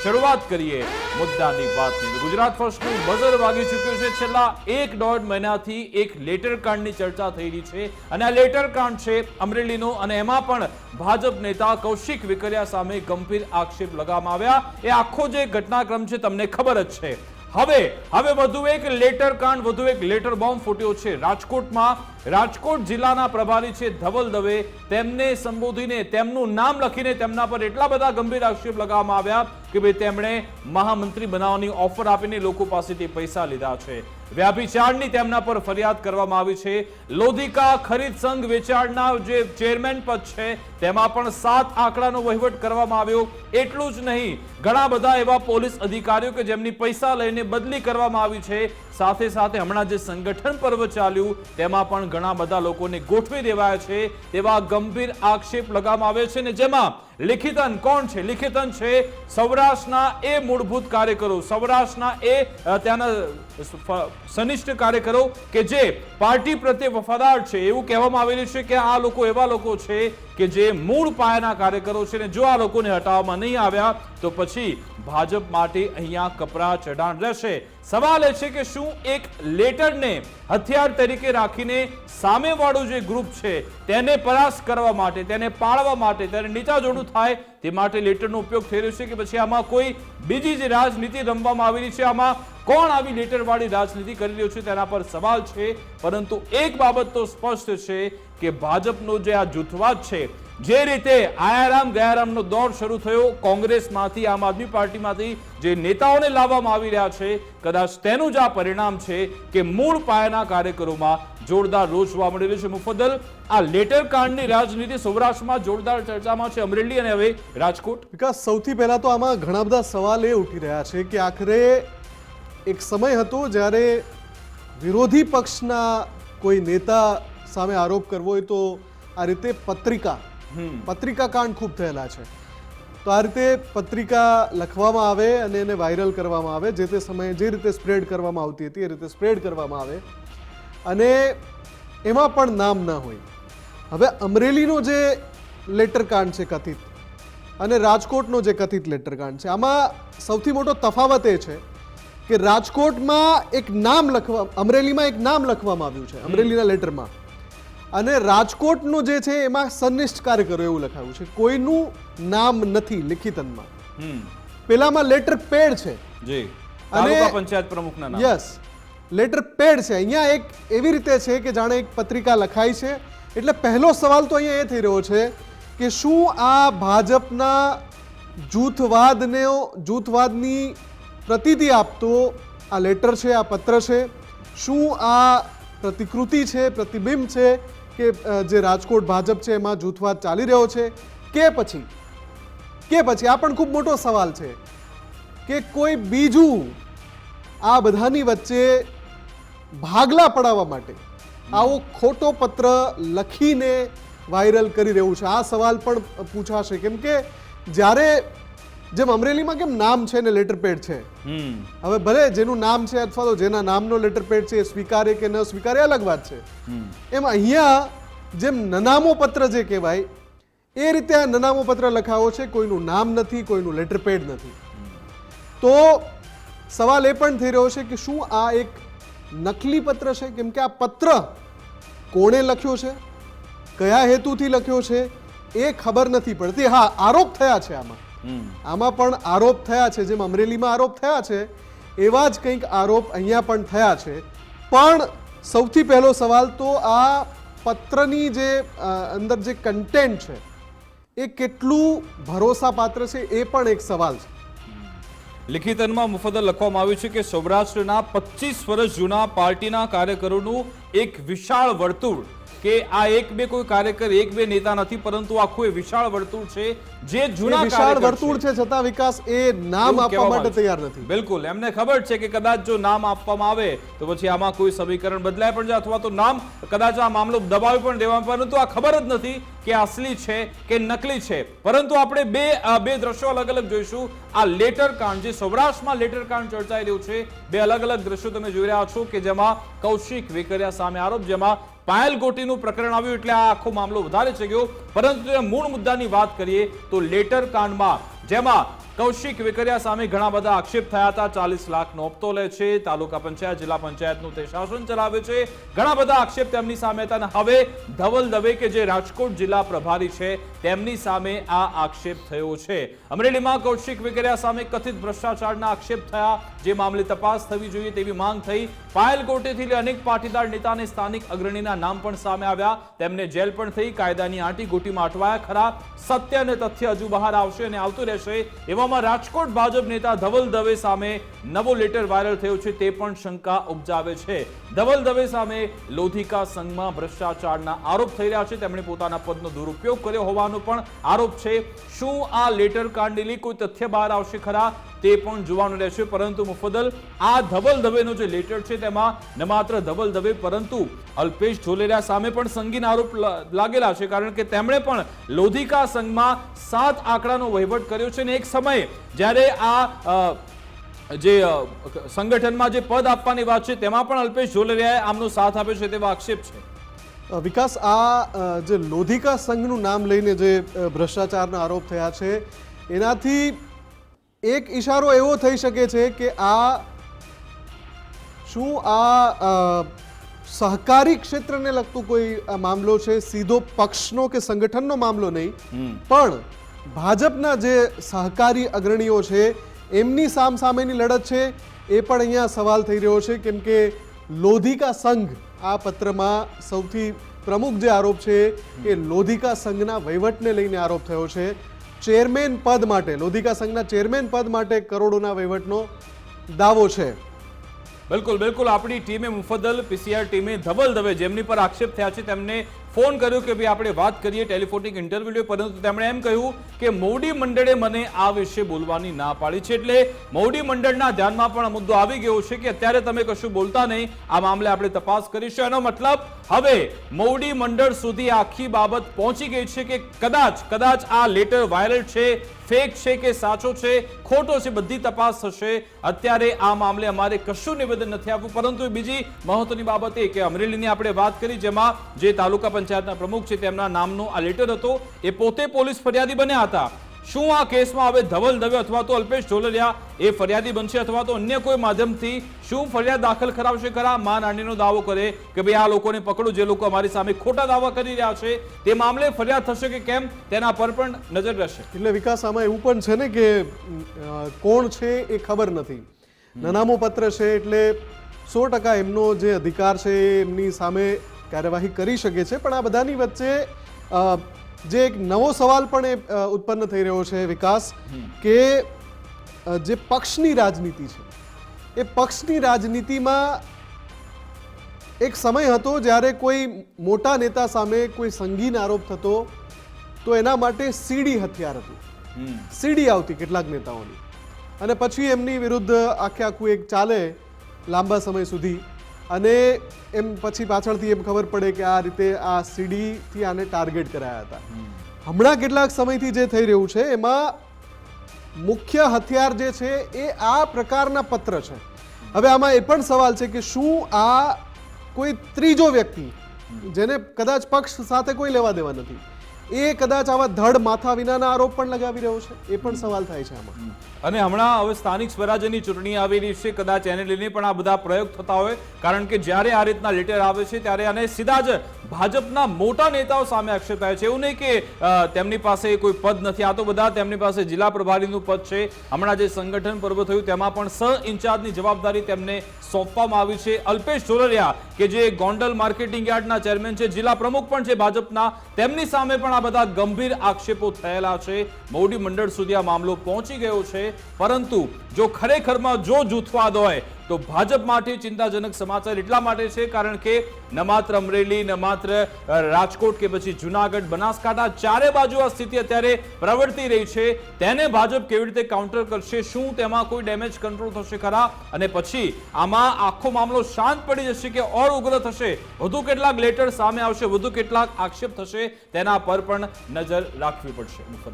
શરૂઆત કરીએ મુદ્દાની વાતની। ગુજરાત ફર્સ્ટનું બઝર વાગી ચૂક્યું છે। છેલ્લા 1.5 મહિનાથી એક લેટર કાંડની ચર્ચા થઈ રહી છે અને આ લેટર કાંડ છે અમરેલીનો અને એમાં પણ ભાજપ નેતા કૌશિક વેકરિયા સામે ગંભીર આક્ષેપ લગાવવામાં આવ્યા। એ આખો જે ઘટનાક્રમ છે તમને ખબર જ છે। હવે વધુ એક લેટર કાંડ, વધુ એક લેટર બોમ્બ ફૂટ્યો છે રાજકોટમાં। રાજકોટ જિલ્લાના પ્રભારી છે ધવલ દવે, તેમને સંબોધીને તેમનું નામ લખીને તેમના પર એટલા બધા ગંભીર આક્ષેપ લગાવવામાં આવ્યા કે ભાઈ તેમણે મહામંત્રી બનાવવાની ઓફર આપીને લોકો પાસેથી પૈસા લીધા છે। વ્યાભિચારની તેમના પર ફરિયાદ કરવામાં આવી છે। લોધિકા ખરીદ સંઘ વેચાણના જે ચેરમેન પદ છે તેમાં પણ 7 આંકડાનો વહીવટ કરવામાં આવ્યો। એટલું જ નહીં, ઘણા બધા એવા પોલીસ અધિકારીઓ કે જેમની પૈસા લઈને બદલી કરવામાં આવી છે। સાથે સાથે હમણાં જે સંગઠન પર્વ ચાલ્યું તેમાં પણ ઘણા બધા લોકોને ગોઠવી દેવાયા છે તેવા ગંભીર આક્ષેપ લગાવવામાં આવે છે ને જેમાં લિખિતન કોણ છે? લિખિતન છે સૌરાષ્ટ્રના એ મૂળભૂત કાર્યકરો, સૌરાષ્ટ્રના એ ત્યાંના સનિષ્ઠ કાર્યકરો કે જે પાર્ટી પ્રત્યે વફાદાર છે। એવું કહેવામાં આવેલું છે કે આ લોકો એવા લોકો છે કે જે મૂળ પાયાના કાર્યકરો છે ને જો આ લોકોને હટાવવામાં નહીં આવ્યા તો પછી ભાજપ માટે અહીંયા કપરા ચઢાણ રહેશે। સવાલ એ છે કે શું એક લેટરને હથિયાર તરીકે રાખીને સામેવાળું જે ગ્રુપ છે તેને પરાસ્ત કરવા માટે, તેને પાડવા માટે, તેને નીચા જોડું થાય તે માટે લેટરનો ઉપયોગ થઈ રહ્યો છે કે પછી આમાં કોઈ બીજી જે રાજનીતિ રમવામાં આવી રહી છે? આમાં કોણ આવી લેટરવાળી રાજનીતિ કરી રહ્યું છે તેના પર સવાલ છે। પરંતુ એક બાબત તો સ્પષ્ટ છે કે ભાજપનો જે આ જૂથવાદ છે, જે રીતે આયારામ ગયારામનો દોર શરૂ થયો કોંગ્રેસમાંથી, આમ આદમી પાર્ટીમાંથી જે નેતાઓને લાવવામાં આવી રહ્યા છે, કદાચ તેનું જ આ પરિણામ છે કે મૂળ પાયાના કાર્યકરોમાં જોરદાર રોષ જોવા મળી રહ્યો છે। મુફદ્દલ, આ લેટર કાંડની રાજનીતિ સૌરાષ્ટ્રમાં જોરદાર ચર્ચામાં છે, અમરેલી અને હવે રાજકોટ। વિકાસ, સૌથી પહેલા તો આમાં ઘણા બધા સવાલ એ ઉઠી રહ્યા છે કે આખરે એક સમય હતો જ્યારે વિરોધી પક્ષના કોઈ નેતા સામે આરોપ કરવો હોય તો આ રીતે પત્રિકા કાંડ ખૂબ થયેલા છે। તો આ રીતે પત્રિકા લખવામાં આવે અને એને વાયરલ કરવામાં આવે, જે તે સમયે જે રીતે સ્પ્રેડ કરવામાં આવતી હતી એ રીતે સ્પ્રેડ કરવામાં આવે અને એમાં પણ નામ ના હોય। હવે અમરેલીનો જે લેટર કાંડ છે કથિત અને રાજકોટનો જે કથિત લેટર કાંડ છે, આમાં સૌથી મોટો તફાવત એ છે કે રાજકોટમાં એક નામ અમરેલીમાં એક નામ લખવામાં આવ્યું છે અમરેલીના લેટરમાં, અને રાજકોટનું જે છે એમાં સનિષ્ઠ કાર્યકરો એવું લખાયું છે, કોઈનું નામ નથી લિખિતનમાં। પેલામાં લેટર પેડ છે જી, તાલુકા પંચાયત પ્રમુખના નામ, યસ, લેટર પેડ છે। અહીંયા એક એવી રીતે છે કે જાણે એક પત્રિકા લખાઈ છે। એટલે પહેલો સવાલ તો અહીંયા એ થઈ રહ્યો છે કે શું આ ભાજપના જૂથવાદની પ્રતીતિ આપતો આ લેટર છે, આ પત્ર છે, શું આ પ્રતિકૃતિ છે, પ્રતિબિંબ છે કે જે રાજકોટ ભાજપ છે એમાં જૂથવાદ ચાલી રહ્યો છે કે પછી આ પણ ખૂબ મોટો સવાલ છે કે કોઈ બીજું આ બધાની વચ્ચે ભાગલા પડાવવા માટે આવો ખોટો પત્ર લખીને વાયરલ કરી રહ્યું છે? આ સવાલ પણ પૂછાશે, કેમ કે જ્યારે જેમ અમરેલીમાં કેમ નામ છે ને લેટર પેડ છે, હવે ભલે જેનું નામ છે અથવા તો જેના નામનો લેટર પેડ છે એ સ્વીકારે કે ન સ્વીકારે અલગ વાત છે, એમ અહીંયા જેમ નનામો પત્ર જે કહેવાય એ રીતે આ નનામો પત્ર લખાવો છે, કોઈનું નામ નથી, કોઈનું લેટર પેડ નથી। તો સવાલ એ પણ થઈ રહ્યો છે કે શું આ એક નકલી પત્ર છે? કેમ કે આ પત્ર કોણે લખ્યો છે, કયા હેતુથી લખ્યો છે એ ખબર નથી પડતી। હા, આરોપ થયા છે આમાં પણ આરોપ થયા છે, જેમ અમરેલીમાં આરોપ થયા છે એવા જ કંઈક આરોપ અહીંયા પણ થયા છે। પણ સૌથી પહેલો સવાલ તો આ પત્રની જે અંદર જે કન્ટેન્ટ છે એ કેટલું ભરોસાપાત્ર છે એ પણ એક સવાલ છે। લિખિતનમાં મુફદ્દલ લખવામાં આવ્યું છે કે સૌરાષ્ટ્રના 25 વર્ષ જૂના પાર્ટીના કાર્યકરોનું એક વિશાળ વર્તુળ, કે આ એક બે કોઈ કાર્યકર, એક બે નેતા નથી, પરંતુ આખું એ વિશાળ વર્તુળ છે જે જૂના વિશાળ વર્તુળ છે છતાં વિકાસ એ નામ આપવા માટે તૈયાર નથી। બિલકુલ, એમને ખબર છે કે કદાચ જો નામ આપવામાં આવે તો પછી આમાં કોઈ સમીકરણ બદલાય પણ જાય અથવા તો નામ કદાચ આ મામલો દબાવી પણ દેવામાં, પરંતુ આ ખબર જ નથી કે અસલી છે કે નકલી છે। પરંતુ આપણે બે દ્રશ્યો અલગ અલગ જોઈશું। આ લેટર કાંડ, જે સૌરાષ્ટ્રમાં લેટર કાંડ ચર્ચાઈ રહ્યું છે, બે અલગ અલગ દ્રશ્યો તમે જોઈ રહ્યા છો કે જેમાં કૌશિક વેકરિયા સામે આરોપ, જેમાં પાયલ ગોટીનું પ્રકરણ આવ્યું એટલે આ આખો મામલો વધારે છે ગયો। પરંતુ મૂળ મુદ્દાની વાત કરીએ તો લેટર કાંડમાં જેમાં કૌશિક વેકરિયા સામે ઘણા બધા આક્ષેપ થયા હતા. 40 લાખનો હપ્તો લે છે, તાલુકા પંચાયત જિલ્લા પંચાયતનું તે શાસન ચલાવે છે, ઘણા બધા આક્ષેપ તેમની સામે હતા. અને હવે ધવલ દવે કે જે રાજકોટ જિલ્લા પ્રભારી છે તેમની સામે આ આક્ષેપ થયો છે. અમરેલીમાં કૌશિક વેકરિયા સામે કથિત ભ્રષ્ટાચારના આક્ષેપ થયા, જે મામલે તપાસ થવી જોઈએ તેવી માંગ થઈ. પાયલ કોટેથી અનેક પાટીદાર નેતા અને સ્થાનિક અગ્રણીના નામ પણ સામે આવ્યા, તેમને જેલ પણ થઈ. કાયદાની આંટીઘૂંટીમાં અટવાયા ખરા. સત્ય અને તથ્ય હજુ બહાર આવશે અને આવતું રહેશે. એવામાં રાજકોટ ભાજપ નેતા ધવલ દવે સામે નવો લેટર વાયરલ થયો છે, તે પણ શંકા ઉપજાવે છે. ધવલ દવે સામે લોધિકા સંઘમાં ભ્રષ્ટાચારના આરોપ થઈ રહ્યા છે. તેમણે પોતાના પદનો દુરુપયોગ કર્યો હોવાનો પણ આરોપ છે. શું આ લેટર કાંડેલી કોઈ તથ્ય બહાર આવશે ખરા તે પણ જોવાનું રહેશે. પરંતુ મુફદ્દલ આ ધવલ દવેનો જે લેટર છે તેમાં ન માત્ર ધવલ દવે પરંતુ અલ્પેશ ઢોલેરિયા સામે પણ સંગીન આરોપ લાગેલા છે, કારણ કે તેમણે પણ લોધિકા સંઘમાં 7 આંકડાનો વહીવટ કર્યો છે. અને એક સમયે જ્યારે આ જે સંગઠનમાં જે પદ આપવાની વાત છે તેમાં પણ અલ્પેશ ઢોલેરિયાએ આમનો સાથ આપ્યો છે તેવા આક્ષેપ છે. વિકાસ, આ જે લોધિકા સંઘનું નામ લઈને જે ભ્રષ્ટાચારના આરોપ થયા છે એનાથી એક ઇશારો એવો થઈ શકે છે કે શું આ સહકારી ક્ષેત્રને લગતું કોઈ મામલો છે, સીધો પક્ષનો કે સંગઠનનો મામલો નહીં, પણ ભાજપના જે સહકારી અગ્રણીઓ છે એમની સામસામેની લડત છે. એ પણ અહીંયા સવાલ થઈ રહ્યો છે, કેમ કે લોધિકા સંઘ આ પત્રમાં સૌથી પ્રમુખ જે આરોપ છે એ લોધિકા સંઘના વહીવટને લઈને આરોપ થયો છે. ચેરમેન પદ માટે, લોધિકા સંઘના ચેરમેન પદ માટે કરોડોના વહીવટનો દાવો છે. બિલકુલ બિલકુલ આપણી ટીમે મુફદ્દલ પીસીઆર ટીમે ધવલ દવે જેમની પર આક્ષેપ થયા છે તેમને ફોન કર્યો કે ભાઈ આપણે વાત કરીએ ટેલિફોનિક ઇન્ટરવ્યુ, પરંતુ તેમણે એમ કહ્યું કે મોવડી મંડળે મને આ વિશે બોલવાની ના પાડી છે. એટલે મોવડી મંડળના ધ્યાનમાં પણ આ મુદ્દો આવી ગયો છે કે અત્યારે તમે કશું બોલતા નહીં, આ મામલે આપણે તપાસ કરીશું. એનો મતલબ હવે મોવડી મંડળ સુધી આખી બાબત પહોંચી ગઈ છે કે કદાચ આ લેટર વાયરલ છે, ફેક છે કે સાચો છે, ખોટો છે, બધી તપાસ થશે. અત્યારે આ મામલે અમારે કશું નિવેદન નથી આપવું. પરંતુ બીજી મહત્વની બાબત એ કે અમરેલીની આપણે વાત કરી, જેમાં જે તાલુકા પંચાયતના પ્રમુખ છે તેમના નામનો આ લેટર હતો, એ પોતે પોલીસ ફરિયાદી બન્યા હતા. શું આ કેસમાં હવે ધવલ દવે અથવા તો અલ્પેશ ઢોલરિયા એ ફરિયાદી બનશે અથવા તો અન્ય કોઈ માધ્યમથી શું ફરિયાદ દાખલ કરાવશે ખરા? માનહાનિનો દાવો કરે કે ભાઈ આ લોકોને પકડો, જે લોકો અમારી સામે ખોટા દાવા કરી રહ્યા છે, તે મામલે ફરિયાદ થશે કે કેમ તેના પર પણ નજર રહેશે. એટલે વિકાસ, આમાં એવું પણ છે ને કે કોણ છે એ ખબર નથી. નનામો પત્ર છે એટલે 100% એમનો જે અધિકાર છે એમની સામે કાર્યવાહી કરી શકે છે. પણ આ બધાની વચ્ચે જે એક નવો સવાલ પણ ઉત્પન્ન થઈ રહ્યો છે વિકાસ, કે જે પક્ષની રાજનીતિ છે એ પક્ષની રાજનીતિમાં એક સમય હતો જ્યારે કોઈ મોટા નેતા સામે કોઈ સંગીન આરોપ થતો તો એના માટે સીડી હથિયાર હતું, સીડી આવતી કેટલાક નેતાઓની, અને પછી એમની વિરુદ્ધ આખું એક ચાલે લાંબા સમય સુધી, અને એમ પછી પાછળથી એમ ખબર પડે કે આ રીતે આ સીડીથી આને ટાર્ગેટ કરાયા હતા. હમણાં કેટલાક સમયથી જે થઈ રહ્યું છે એમાં મુખ્ય હથિયાર જે છે એ આ પ્રકારના પત્ર છે. હવે આમાં એ પણ સવાલ છે કે શું આ કોઈ ત્રીજો વ્યક્તિ, જેને કદાચ પક્ષ સાથે કોઈ લેવા દેવા નથી, એ કદાચ આવા ધડ માથા વિનાના આરોપ પણ લગાવી રહ્યો છે? એ પણ સવાલ થાય છે આમાં. અને હમણાં હવે સ્થાનિક સ્વરાજ્યની ચૂંટણી આવી રહી છે, કદાચ એને લઈને પણ આ બધા પ્રયોગ થતા હોય, કારણ કે જ્યારે આ રીતના લેટર આવે છે ત્યારે અને સીધા જ ભાજપના મોટા નેતાઓ સામે આક્ષેપ થાય છે. એવું નહીં કે તેમની પાસે કોઈ પદ નથી, આ તો બધા તેમની પાસે જિલ્લા પ્રભારીનું પદ છે. હમણાં જે સંગઠન પર્વ થયું તેમાં પણ સહ ઇન્ચાર્જની જવાબદારી તેમને સોંપવામાં આવી છે. અલ્પેશ ઢોલરિયા કે જે ગોંડલ માર્કેટિંગ યાર્ડના ચેરમેન છે, જિલ્લા પ્રમુખ પણ છે ભાજપના, તેમની સામે પણ આ બધા ગંભીર આક્ષેપો થયેલા છે. મોવડી મંડળ સુધી આ મામલો પહોંચી ગયો છે. પરંતુ જો ખરેખરમાં જો જૂથવાદ હોય તો ભાજપ માટે ચિંતાજનક સમાચાર એટલા માટે છે કારણ કે ન માત્ર અમરેલી, ન માત્ર રાજકોટ કે પછી જુનાગઢ, બનાસકાંઠા, ચારે બાજુ આ સ્થિતિ અત્યારે પ્રવર્તી રહી છે. તેને ભાજપ કેવી રીતે કાઉન્ટર કરશે? શું તેમાં કોઈ ડેમેજ કંટ્રોલ થશે ખરા? અને પછી આમાં આખો મામલો શાંત પડી જશે કે ઓર ઉગ્ર થશે? વધુ કેટલાક લેટર સામે આવશે, વધુ કેટલાક આક્ષેપ થશે? તેના પર પણ નજર રાખવી પડશે.